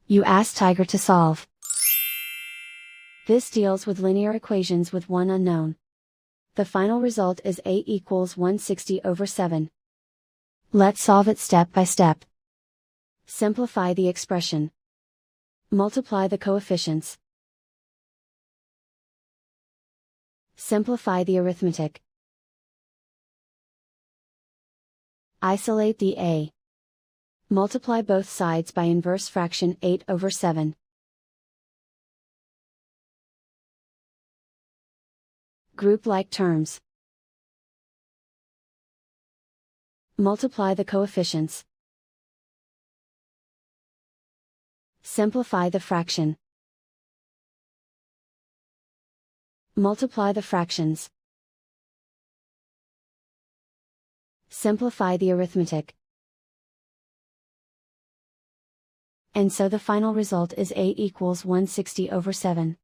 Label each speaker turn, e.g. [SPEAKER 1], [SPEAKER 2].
[SPEAKER 1] You ask Tiger to solve. This deals with linear equations with one unknown. The final result is A equals 160/7. Let's solve it step by step. Simplify the expression. Multiply the coefficients. Simplify the arithmetic. Isolate the A. Multiply both sides by inverse fraction 8/7. Group like terms. Multiply the coefficients. Simplify the fraction. Multiply the fractions. Simplify the arithmetic. And so the final result is A equals 160/7.